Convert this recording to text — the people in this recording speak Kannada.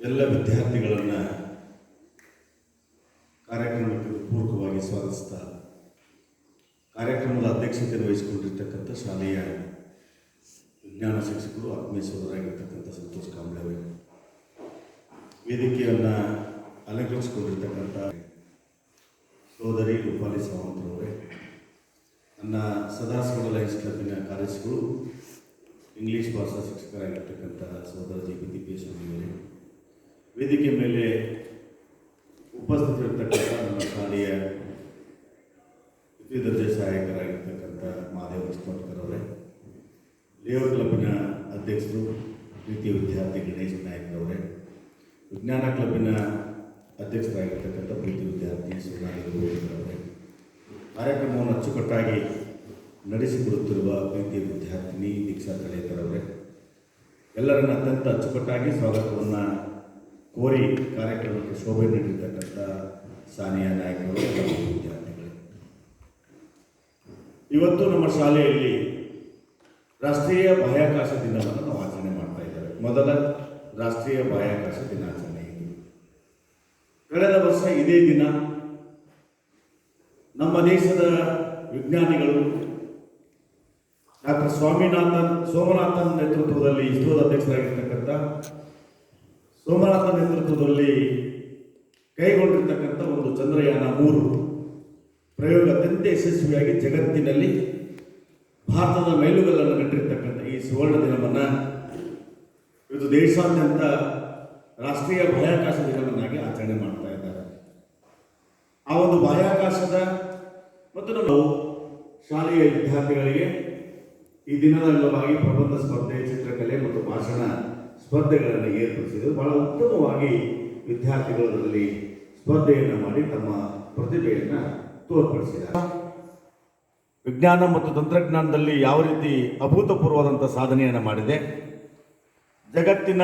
ಎಲ್ಲ ವಿದ್ಯಾರ್ಥಿಗಳನ್ನು ಕಾರ್ಯಕ್ರಮಕ್ಕೆ ಪೂರ್ವಕವಾಗಿ ಸ್ವಾಗತಿಸ್ತಾ ಕಾರ್ಯಕ್ರಮದ ಅಧ್ಯಕ್ಷತೆಯನ್ನು ವಹಿಸಿಕೊಂಡಿರ್ತಕ್ಕಂಥ ಶಾಲೆಯ ವಿಜ್ಞಾನ ಶಿಕ್ಷಕರು ಆತ್ಮೀಯ ಸೋದರಾಗಿರ್ತಕ್ಕಂಥ ಸಂತೋಷ್ ಕಾಂಬ್ಳೆ ಅವರು, ವೇದಿಕೆಯನ್ನು ಅಲಂಕರಿಸಿಕೊಂಡಿರ್ತಕ್ಕಂಥ ಸೋದರಿ ರೂಪಾಲಿ ಸಾವಂತರವರೇ, ನನ್ನ ಸದಾಶಿವ ಲಯನ್ಸ್ ಕ್ಲಬ್ಬಿನ ಕಾರ್ಯದರ್ಶಿಗಳು, ಇಂಗ್ಲೀಷ್ ಭಾಷಾ ಶಿಕ್ಷಕರಾಗಿರ್ತಕ್ಕಂಥ ಸೋದರ ಜಿ.ಪಿ. ತಿಪ್ಪೇಸ್ವಾಮಿಯವರೇ, ವೇದಿಕೆ ಮೇಲೆ ಉಪಸ್ಥಿತರಿರ್ತಕ್ಕಂಥ ನನ್ನ ಶಾಲೆಯ ದ್ವಿತೀಯ ದರ್ಜೆ ಸಹಾಯಕರಾಗಿರ್ತಕ್ಕಂಥ ಮಹಾದೇವ ಅಷ್ಟೋಟ್ಕರ್ ಅವರೇ, ಲೇಔಟ್ ಕ್ಲಬ್ಬಿನ ಅಧ್ಯಕ್ಷರು ಪ್ರೀತಿಯ ವಿದ್ಯಾರ್ಥಿ ಗಣೇಶ್ ನಾಯಕರವರೇ, ವಿಜ್ಞಾನ ಕ್ಲಬ್ಬಿನ ಅಧ್ಯಕ್ಷರಾಗಿರ್ತಕ್ಕಂಥ ಪ್ರೀತಿ ವಿದ್ಯಾರ್ಥಿ ಸುಧಾರಿಯವರೇ, ಕಾರ್ಯಕ್ರಮವನ್ನು ಅಚ್ಚುಕಟ್ಟಾಗಿ ನಡೆಸಿಕೊಡುತ್ತಿರುವ ಪ್ರೀತಿಯ ವಿದ್ಯಾರ್ಥಿನಿ ದೀಕ್ಷಾ ತಳೇಕರವರೇ, ಎಲ್ಲರನ್ನ ಅತ್ಯಂತ ಅಚ್ಚುಕಟ್ಟಾಗಿ ಸ್ವಾಗತವನ್ನು ಕೋರಿ ಕಾರ್ಯಕ್ರಮಕ್ಕೆ ಶೋಭೆ ನೀಡಿರ್ತಕ್ಕಂಥ ಸಾನಿಯಾ ನಾಯಕರು, ವಿದ್ಯಾರ್ಥಿಗಳೇ, ಇವತ್ತು ನಮ್ಮ ಶಾಲೆಯಲ್ಲಿ ರಾಷ್ಟ್ರೀಯ ಬಾಹ್ಯಾಕಾಶ ದಿನವನ್ನು ನಾವು ಆಚರಣೆ ಮಾಡ್ತಾ ಇದ್ದೇವೆ. ಮೊದಲ ರಾಷ್ಟ್ರೀಯ ಬಾಹ್ಯಾಕಾಶ ದಿನಾಚರಣೆ ಇದು. ಕಳೆದ ವರ್ಷ ಇದೇ ದಿನ ನಮ್ಮ ದೇಶದ ವಿಜ್ಞಾನಿಗಳು ಡಾಕ್ಟರ್ ಸೋಮನಾಥನ್ ನೇತೃತ್ವದಲ್ಲಿ ಇಸ್ರೋದ ಅಧ್ಯಕ್ಷರಾಗಿರ್ತಕ್ಕಂಥ ಸೋಮನಾಥನ್ ನೇತೃತ್ವದಲ್ಲಿ ಕೈಗೊಂಡಿರ್ತಕ್ಕಂಥ ಒಂದು ಚಂದ್ರಯಾನ 3 ಪ್ರಯೋಗ ಅತ್ಯಂತ ಯಶಸ್ವಿಯಾಗಿ ಜಗತ್ತಿನಲ್ಲಿ ಭಾರತದ ಮೈಲುಗಲ್ಲನ್ನು ನೆಟ್ಟಿರ್ತಕ್ಕಂಥ ಈ ಸುವರ್ಣ ದಿನವನ್ನು ಇವತ್ತು ದೇಶಾದ್ಯಂತ ರಾಷ್ಟ್ರೀಯ ಬಾಹ್ಯಾಕಾಶ ದಿನವನ್ನಾಗಿ ಆಚರಣೆ ಮಾಡ್ತಾ ಇದ್ದಾರೆ. ಆ ಒಂದು ಬಾಹ್ಯಾಕಾಶದ ಮತ್ತು ನಮ್ಮ ಶಾಲೆಯ ವಿದ್ಯಾರ್ಥಿಗಳಿಗೆ ಈ ದಿನದ ಅಂಗವಾಗಿ ಪ್ರಬಂಧ ಸ್ಪರ್ಧೆ, ಚಿತ್ರಕಲೆ ಮತ್ತು ಭಾಷಣ ಸ್ಪರ್ಧೆಗಳನ್ನು ಏರ್ಪಡಿಸಿದರು. ಬಹಳ ಉತ್ತಮವಾಗಿ ವಿದ್ಯಾರ್ಥಿಗಳಲ್ಲಿ ಸ್ಪರ್ಧೆಯನ್ನು ಮಾಡಿ ತಮ್ಮ ಪ್ರತಿಭೆಯನ್ನು ತೋರ್ಪಡಿಸಿದ್ದಾರೆ. ವಿಜ್ಞಾನ ಮತ್ತು ತಂತ್ರಜ್ಞಾನದಲ್ಲಿ ಯಾವ ರೀತಿ ಅಭೂತಪೂರ್ವವಾದಂಥ ಸಾಧನೆಯನ್ನು ಮಾಡಿದೆ, ಜಗತ್ತಿನ